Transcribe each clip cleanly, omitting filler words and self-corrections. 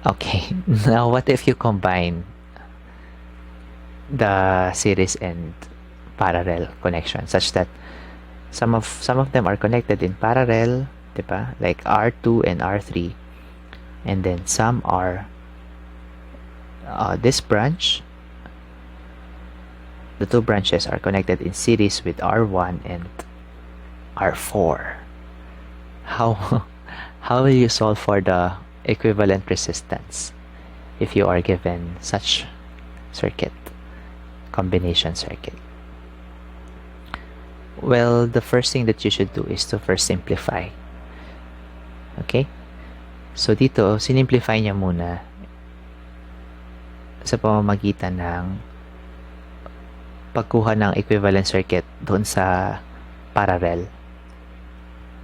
Okay, now what if you combine the series and parallel connection such that some of them are connected in parallel, diba? Like R2 and R3, and then some are this branch. The two branches are connected in series with R1 and R4. How how will you solve for the equivalent resistance if you are given such circuit, combination circuit? Well, the first thing that you should do is to first simplify. Okay? So dito, sinimplify niya muna sa pamamagitan ng pagkuha ng equivalent circuit doon sa parallel.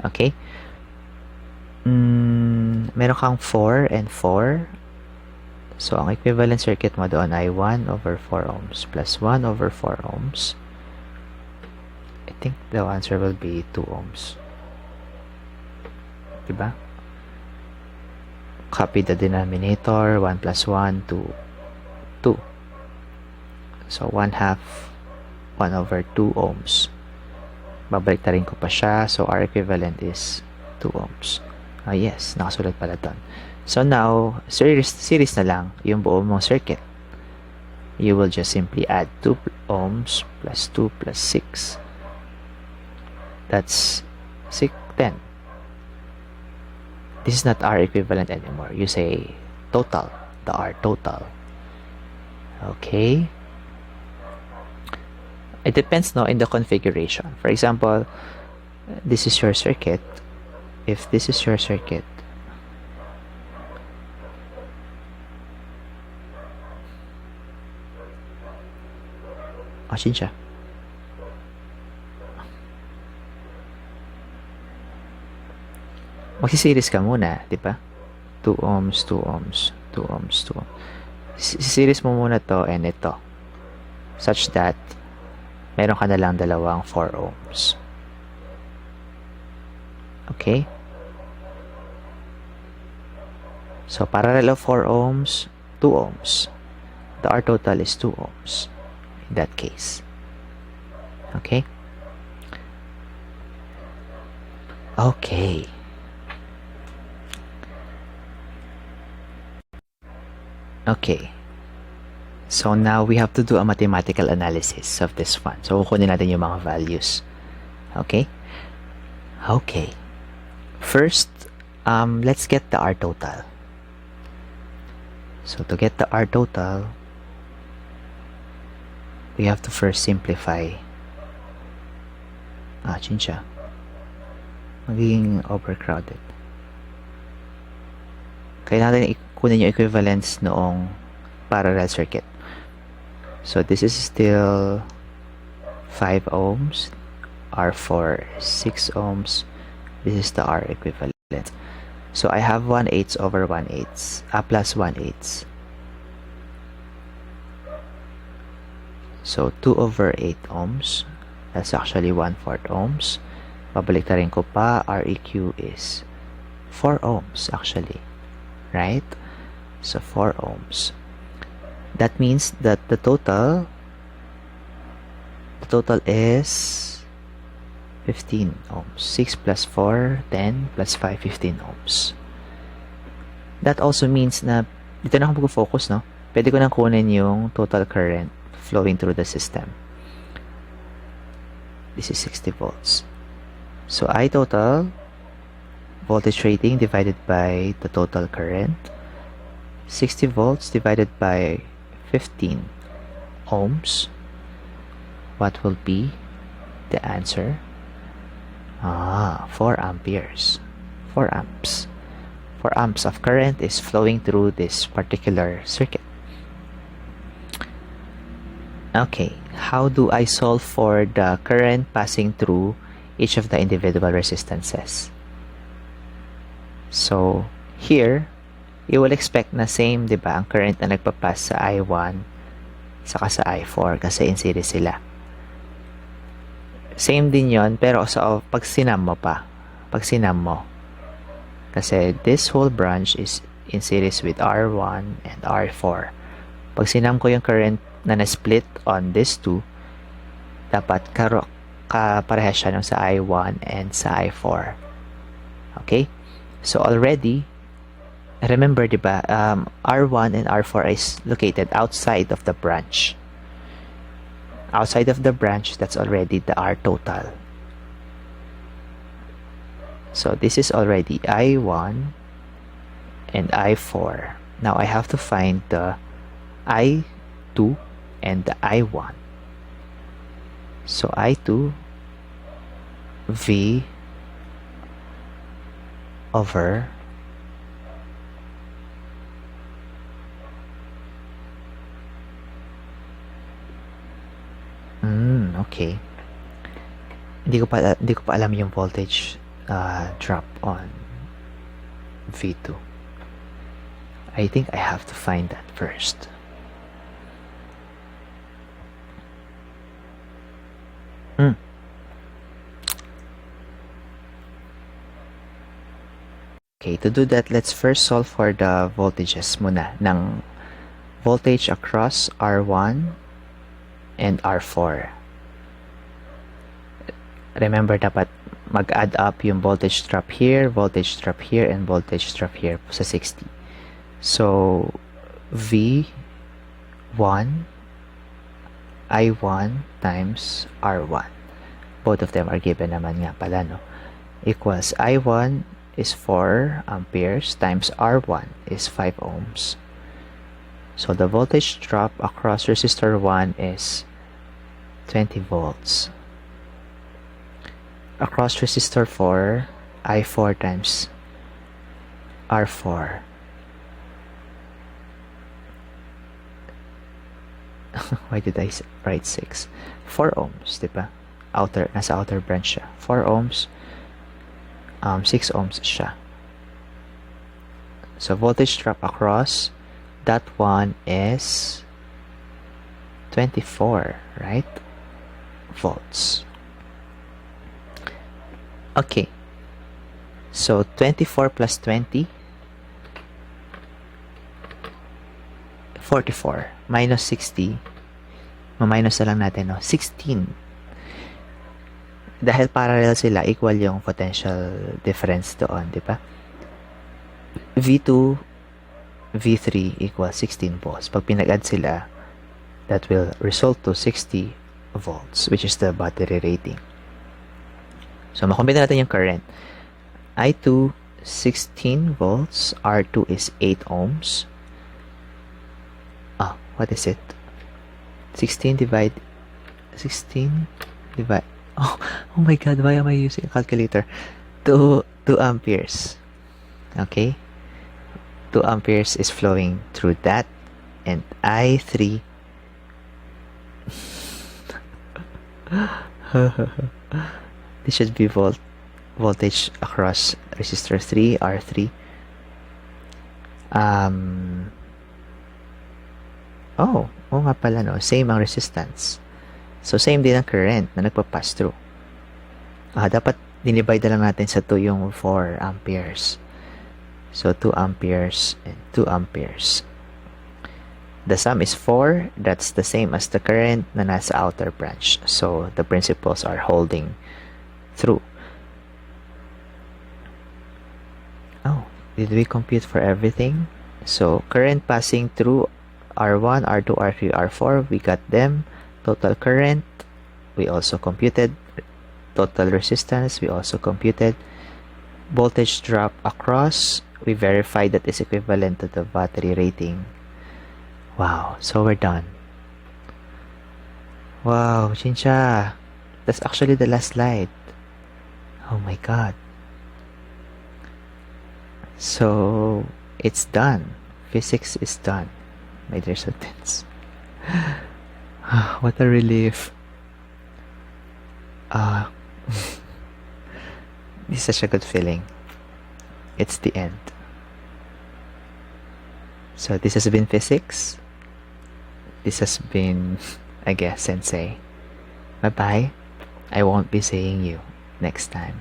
Okay? Meron kang 4 and 4. So, ang equivalent circuit mo doon ay 1 over 4 ohms plus 1 over 4 ohms. I think the answer will be 2 ohms. Diba? Copy the denominator. 1 plus 1, 2. 2. So, 1 half 1 over 2 ohms. Babalik na rin ko pa siya. So, our equivalent is 2 ohms. Yes, nakasulat pala doon. So, now, series na lang yung buo mong circuit. You will just simply add 2 ohms plus 2 plus 6. That's 10. This is not R equivalent anymore. You say total, the R total. Okay. It depends in the configuration. For example, this is your circuit. If this is your circuit, asin siya. Magsiseries ka muna, di ba? 2 ohms, 2 ohms, 2 ohms, 2 ohms. Series mo muna to and ito. Such that, meron ka na lang dalawang 4 ohms. Okay? So, parallel of 4 ohms, 2 ohms. The R total is 2 ohms in that case. Okay? Okay. Okay. So, now we have to do a mathematical analysis of this one. So, kukunin natin yung mga values. Okay? Okay. First, let's get the R total. So, to get the R total, we have to first simplify. Chin siya. Magiging overcrowded. Kailangan natin kunin yung equivalence noong parallel circuit. So, this is still 5 ohms. R4, 6 ohms. This is the R equivalent. So, I have 1/8 over 1/8. Plus 1/8. So, 2 over 8 ohms. That's actually 1/4 ohms. Babalik na rin ko pa. REQ is 4 ohms actually. Right? So, 4 ohms. That means that the total is 15 ohms. 6 plus 4, 10 plus 5, 15 ohms. That also means na dito na ako mag-focus, no? Pwede ko nang kunin yung total current flowing through the system. This is 60 volts. So, I total voltage rating divided by the total current. 60 volts divided by 15 ohms. What will be the answer? 4 amperes. 4 amps. 4 amps of current is flowing through this particular circuit. Okay, how do I solve for the current passing through each of the individual resistances? So, here, you will expect na same, di ba, ang current na nagpapass sa I1 saka sa I4 kasi in series sila. Same din yon pero pag sinam mo, kasi this whole branch is in series with R1 and R4. Pag sinam ko yung current na na-split on these two, dapat kaparehas siya nung sa I1 and sa I4. Okay? So already, remember, diba, R1 and R4 is located outside of the branch. Outside of the branch, that's already the R total. So this is already I1 and I4. Now I have to find the I2 and the I1. So I2 V over okay. Hindi ko pa alam yung voltage drop on V2. I think I have to find that first. Okay, to do that, let's first solve for the voltages muna ng voltage across R1 and R4. Remember, dapat mag-add up yung voltage drop here, and voltage drop here sa 60. So, V1 I1 times R1. Both of them are given naman nga pala, no? Equals I1 is 4 amperes times R1 is 5 ohms. So the voltage drop across resistor 1 is 20 volts. Across resistor 4, I4 times R4. Why did I write 6? 4 ohms, diba? Nasa outer branch siya. 4 ohms. 6 ohms siya. So voltage drop across that one is 24, right? Volts. Okay. So 24 plus 20, 44 minus 60. Ma-minus na lang natin, no? 16. Dahil parallel sila, equal yung potential difference doon, di ba? V2, V3 equals 16 volts. Pag pinag-add sila, that will result to 60 volts, which is the battery rating. So, makombina natin yung current. I2, 16 volts. R2 is 8 ohms. What is it? 16 divide... Oh my god, why am I using a calculator? 2 amperes. Okay? 2 amperes is flowing through that. And I3... this should be voltage across resistor 3, R3. Oo nga pala, no? Same ang resistance. So, same din ang current na nagpa-pass through. Dapat dinivide na lang natin sa 2 yung 4 amperes. So, 2 amperes and 2 amperes. The sum is 4. That's the same as the current na nasa outer branch. So, the principles are holding through. Did we compute for everything? So, current passing through R1, R2, R3, R4, we got them. Total current, we also computed. Total resistance, we also computed. Voltage drop across, we verified that is equivalent to the battery rating. Wow, so we're done. Wow, Chinsha, that's actually the last slide. Oh my god. So, it's done. Physics is done, my dear students. What a relief. This is such a good feeling. It's the end. So this has been physics. This has been, I guess, Sensei. Bye-bye. I won't be seeing you next time.